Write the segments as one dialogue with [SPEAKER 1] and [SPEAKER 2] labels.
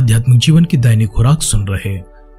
[SPEAKER 1] आध्यात्मिक जीवन की दैनिक खुराक सुन रहे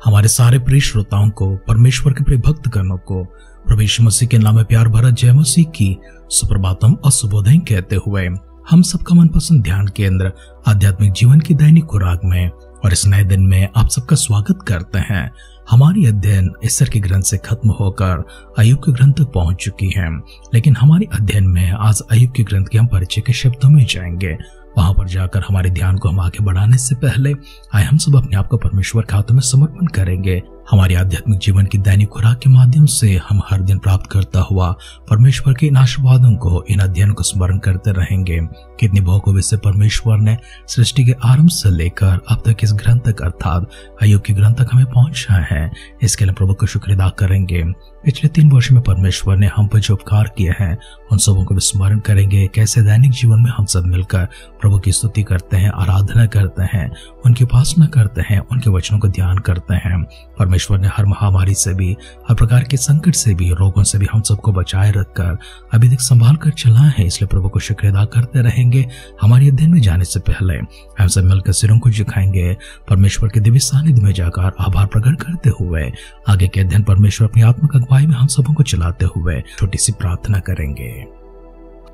[SPEAKER 1] हमारे सारे प्रिय श्रोताओं को, परमेश्वर के प्रिय भक्त गणों को प्रभु यीशु मसीह के नाम में प्यार भरा जय मसीह की सुप्रभातम और शुभोदय कहते हुए हम सबका मनपसंद ध्यान केंद्र आध्यात्मिक जीवन की दैनिक खुराक में और इस नए दिन में आप सबका स्वागत करते हैं। हमारी अध्ययन ईस्टर के ग्रंथ से खत्म होकर अय्यूब के ग्रंथ तक पहुंच चुकी है, लेकिन हमारी अध्ययन में आज अय्यूब के ग्रंथ के हम परिचय के शब्दों में जाएंगे। वहां पर जाकर हमारे ध्यान को हम आगे बढ़ाने से पहले आए हम सब अपने आप को परमेश्वर के हाथों में समर्पण करेंगे। हमारे आध्यात्मिक जीवन की दैनिक खुराक के माध्यम से हम हर दिन प्राप्त करता हुआ परमेश्वर के इन आशीर्वादों को, इन अध्ययन को स्मरण करते रहेंगे। कितनी बहुकों से परमेश्वर ने सृष्टि के आरंभ से लेकर अब तक इस ग्रंथ तक अर्थात अय्यूब के ग्रंथ तक हमें पहुंचा है, इसके लिए प्रभु का शुक्र अदा करेंगे। पिछले 3 वर्ष में परमेश्वर ने हम पर जो उपकार किए हैं उन सबों को स्मरण करेंगे। कैसे दैनिक जीवन में हम सब मिलकर प्रभु की स्तुति करते हैं, आराधना करते हैं, उनकी उपासना करते हैं, उनके वचनों को ध्यान करते हैं। परमेश्वर ने हर महामारी से भी, हर प्रकार के संकट से भी, रोगों से भी हम सबको बचाए रखकर अभी तक संभाल कर चला है, इसलिए प्रभु को शुक्र अदा करते रहेंगे। हमारे अध्ययन में जाने से पहले हम सब मिलकर सिरों को झुकाएंगे, परमेश्वर के दिव्य सानिध्य में जाकर आभार प्रकट करते हुए आगे के अध्ययन परमेश्वर अपनी आत्मिक अगुवाई में हम सबों को चलाते हुए छोटी सी प्रार्थना करेंगे।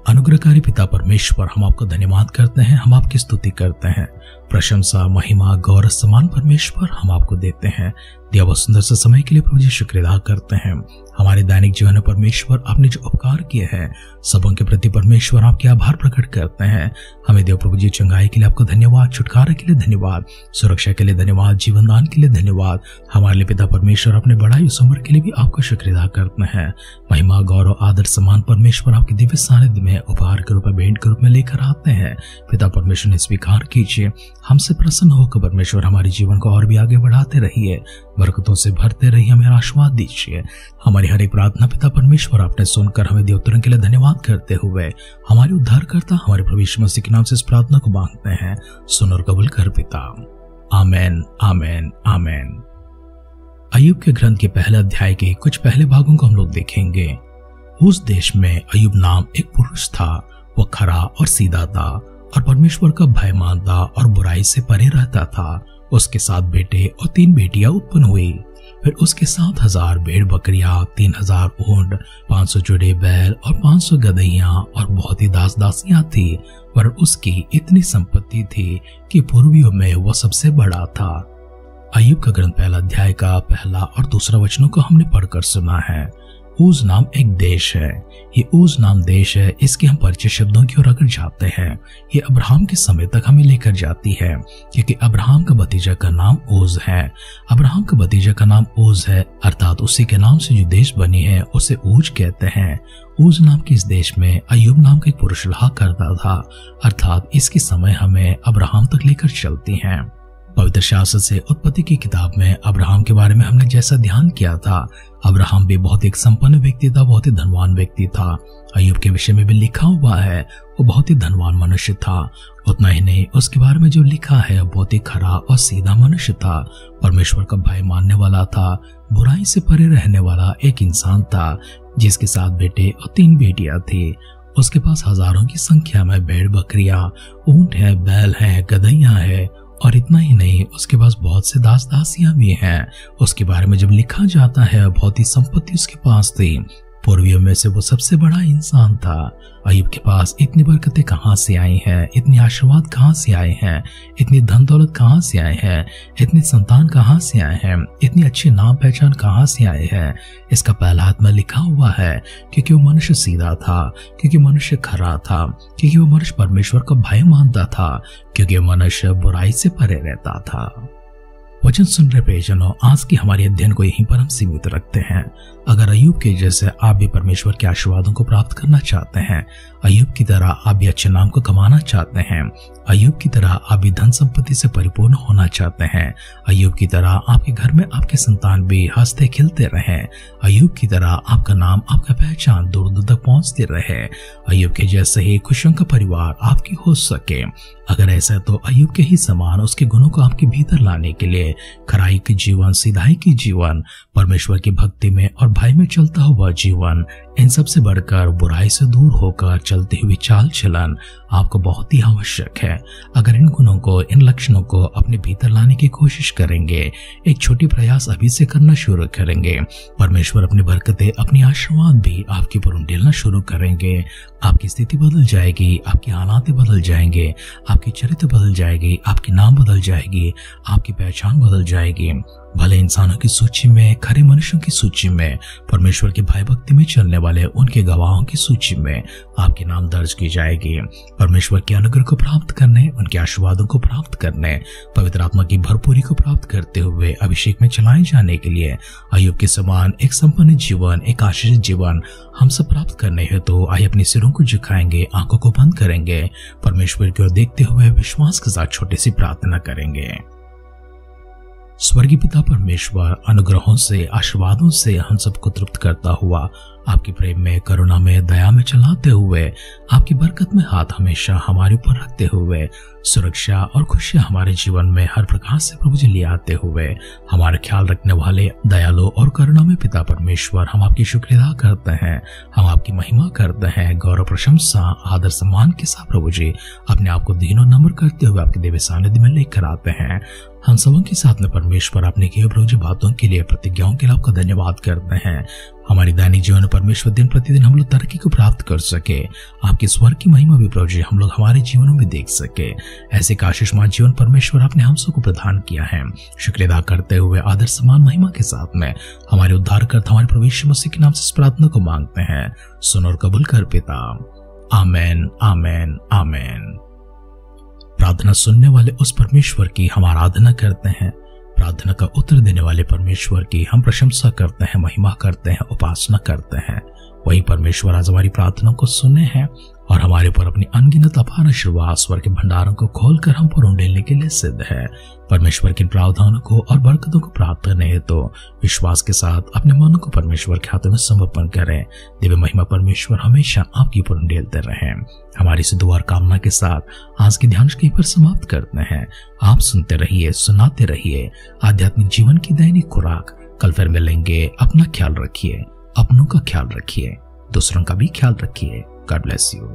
[SPEAKER 1] अनुग्रहकारी पिता परमेश्वर, हम आपको धन्यवाद करते हैं, हम आपकी स्तुति करते हैं। प्रशंसा, महिमा, गौरव, सम्मान परमेश्वर हम आपको देते हैं। दिया हुआ सुंदर से समय के लिए प्रभु जी शुक्र अदा करते हैं। हमारे दैनिक जीवन में परमेश्वर आपने जो उपकार किए हैं सबों के प्रति परमेश्वर आपके आभार प्रकट करते हैं। हमें देव प्रभु जी चंगाई के लिए आपको धन्यवाद, छुटकारे के लिए धन्यवाद, सुरक्षा के लिए धन्यवाद, जीवन दान के लिए धन्यवाद। हमारे लिए पिता परमेश्वर अपने बढ़ाई उस उम्र के लिए भी आपको शुक्र अदा करते हैं। महिमा, गौरव, आदर, सम्मान परमेश्वर आपके दिव्य सानिध्य में उपहार के रूप में, भेंट के रूप में लेकर आते हैं। पिता परमेश्वर ने स्वीकार कीजिए, हमसे प्रसन्न होकर परमेश्वर हमारे जीवन को और भी आगे बढ़ाते रहिए, बरकतों से भरते रहिए, हमें आशीर्वाद दीजिए। हमारी हर एक प्रार्थना पिता परमेश्वर आपने सुनकर हमें दिए उत्तरों के लिए धन्यवाद करते हुए हमारे उद्धारकर्ता हमारे प्रभु यीशु मसीह के नाम से इस प्रार्थना को मांगते हैं। सुन और कबूल कर पिता। आमेन, आमेन, आमेन। अय्यूब के ग्रंथ के पहले अध्याय के कुछ पहले भागों को हम लोग देखेंगे। उस देश में अय्यूब नाम एक पुरुष था। वो खरा और सीधा था और परमेश्वर का भय मानता और बुराई से परे रहता था। उसके 7 बेटे और 3 बेटियां उत्पन्न हुई। फिर उसके 7,000 भेड़ बकरियां, 3,000 ऊंट, 500 जुड़े बैल और 500 गदहियां और बहुत ही दास दासियां थी। पर उसकी इतनी संपत्ति थी कि पूर्वियों में वह सबसे बड़ा था। अय्यूब का ग्रंथ पहला अध्याय का पहला और दूसरा वचनों को हमने पढ़कर सुना है। ऊज नाम एक देश है। ये ऊज नाम देश है, इसके हम परिचय शब्दों की ओर अगर जाते हैं, ये अब्राहम के समय तक हमें लेकर जाती है, क्योंकि अब्राहम का भतीजा का नाम ऊज है। अब्राहम का भतीजा का नाम ऊज है, अर्थात उसी के नाम से जो देश बनी है उसे ऊज कहते हैं। ऊज नाम के इस देश में अय्यूब नाम का एक पुरुष रहा करता था, अर्थात इसकी समय हमें अब्राहम तक लेकर चलती है। पवित्र शास्त्र से उत्पत्ति की किताब में अब्राहम के बारे में हमने जैसा ध्यान किया था, अब्राहम भी बहुत एक संपन्न व्यक्ति था, बहुत ही धनवान व्यक्ति था। अय्यूब के विषय में भी लिखा हुआ है वो बहुत ही धनवान मनुष्य था। उतना ही नहीं, उसके बारे में जो लिखा है बहुत ही खरा और सीधा मनुष्य था, परमेश्वर का भय मानने वाला था, बुराई से परे रहने वाला एक इंसान था, जिसके 7 बेटे और 3 बेटियां थी। उसके पास हजारों की संख्या में भेड़ बकरियां, ऊंट है, बैल है, गदहियां है, और इतना ही नहीं, उसके पास बहुत से दास दासियां भी हैं। उसके बारे में जब लिखा जाता है बहुत ही संपत्ति उसके पास थी, पूर्वियों में से वो सबसे बड़ा इंसान था। अय्यूब के पास इतनी बरकतें कहाँ से आई हैं, इतनी आशीर्वाद कहाँ से आए हैं, इतनी धन दौलत कहाँ से आए हैं, इतनी संतान कहाँ से आए हैं, इतनी अच्छी नाम पहचान कहाँ से आए हैं। इसका पहला हाथ में लिखा हुआ है क्योंकि वो मनुष्य सीधा था, क्योंकि मनुष्य खरा था, क्योंकि वो मनुष्य परमेश्वर का भय मानता था, क्योंकि वो मनुष्य बुराई से परे रहता था। वचन सुन रहे प्रियजनों, आज की हमारी अध्ययन को यहीं पर हम सीमित रखते हैं। अगर अय्यूब के जैसे आप भी परमेश्वर के आशीर्वादों को प्राप्त करना चाहते हैं, अय्यूब की तरह आप भी अच्छे नाम को कमाना चाहते हैं, अय्यूब की तरह आप भी धन संपत्ति से परिपूर्ण होना चाहते हैं, अय्यूब की तरह आपके घर में आपके संतान भी हंसते खिलते रहें, अय्यूब की तरह आपका नाम, आपका पहचान दूर दूर तक पहुंचती रहे, अय्यूब के जैसे ही खुशियों का परिवार आपकी हो सके, अगर ऐसा है तो अय्यूब के ही समान उसके गुणों को आपके भीतर लाने के लिए खराई की जीवन, सीधाई की जीवन, परमेश्वर की भक्ति में और भय में चलता हुआ जीवन, इन सब से बढ़कर बुराई से दूर होकर चलती हुई चाल चलन आपको बहुत ही आवश्यक है। अगर इन गुणों को, इन लक्षणों को अपने भीतर लाने की कोशिश करेंगे, एक छोटी प्रयास अभी से करना शुरू करेंगे, परमेश्वर अपनी बरकतें, अपनी आशीर्वाद भी आपके ऊपर उंडेलना शुरू करेंगे। आपकी स्थिति बदल जाएगी, आपकी हालात बदल जाएंगे, आपकी चरित्र बदल जाएगी, आपकी नाम बदल जाएगी, आपकी पहचान बदल जाएगी। भले इंसानों की सूची में, खरे मनुष्यों की सूची में, परमेश्वर की भय भक्ति में चलने वाले उनके गवाहों की सूची में आपके नाम दर्ज की जाएगी। परमेश्वर के अनुग्रह को प्राप्त करने, उनके आशीर्वादों को प्राप्त करने, पवित्र आत्मा की भरपूरी को प्राप्त करते हुए अभिषेक में चलाए जाने के लिए अय्यूब के समान एक संपन्न जीवन, एक आशीषित जीवन हम सब प्राप्त करने हेतु तो आइए अपने सिरों को झुकाएंगे, आंखों को बंद करेंगे, परमेश्वर की ओर देखते हुए विश्वास के साथ छोटी सी प्रार्थना करेंगे। स्वर्गीय पिता परमेश्वर, अनुग्रहों से, आशीर्वादों से हम सबको तृप्त करता हुआ, आपकी प्रेम में, करुणा में, दया में चलाते हुए, आपकी बरकत में हाथ हमेशा हमारे ऊपर रखते हुए, सुरक्षा और खुशियां हमारे जीवन में हर प्रकार से प्रभु जी ले आते हुए, हमारा ख्याल रखने वाले दयालु और करुणा में पिता परमेश्वर, हम आपकी शुक्रिया करते हैं, हम आपकी महिमा करते हैं। गौरव, प्रशंसा, आदर, सम्मान के साथ प्रभु जी अपने आप को दीनों नम्र करते हुए आपके दिव्य सानिध्य में लेकर आते हैं। हम सबों के साथ में परमेश्वर अपने किए प्रभु जी बातों के लिए, प्रतिज्ञाओं के लिए आपका धन्यवाद करते हैं। हमारी दैनिक जीवन में परमेश्वर दिन प्रतिदिन हम लोग तरक्की को प्राप्त कर सके, आपके स्वर्ग की महिमा भी प्रभु जी हम लोग हमारे जीवनों में देख सके। ऐसे आशीषमान जीवन परमेश्वर आपने हम सबको प्रदान किया है। शुक्रिया अदा करते हुए आदर, सम्मान, महिमा के साथ में हमारे उद्धारकर्ता हमारे प्रभु यीशु मसीह के नाम से इस प्रार्थना को मांगते हैं। सुन और कबूल कर पिता। आमेन, आमेन, आमेन। प्रार्थना सुनने वाले उस परमेश्वर की हम आराधना करते हैं। प्रार्थना का उत्तर देने वाले परमेश्वर की हम प्रशंसा करते हैं, महिमा करते हैं, उपासना करते हैं। वही परमेश्वर आज हमारी प्रार्थना को सुने हैं और हमारे ऊपर अपनी अनगिनत अपार आशीर्वाद स्वर्ग के भंडारों को खोलकर हम पर उंडेलने के लिए सिद्ध है। परमेश्वर के प्रावधानों को और बरकतों को प्राप्त करने है तो विश्वास के साथ अपने मन को परमेश्वर के हाथों में समर्पण करें। दिव्य महिमा परमेश्वर हमेशा आपके ऊपर उंडेलते रहे। हमारी इस दुआ और कामना के साथ आज के ध्यान कहीं पर समाप्त करते हैं। आप सुनते रहिए, सुनाते रहिए आध्यात्मिक जीवन की दैनिक खुराक। कल फिर मिलेंगे। अपना ख्याल रखिए, अपनों का ख्याल रखिए, दूसरों का भी ख्याल रखिए। God bless you.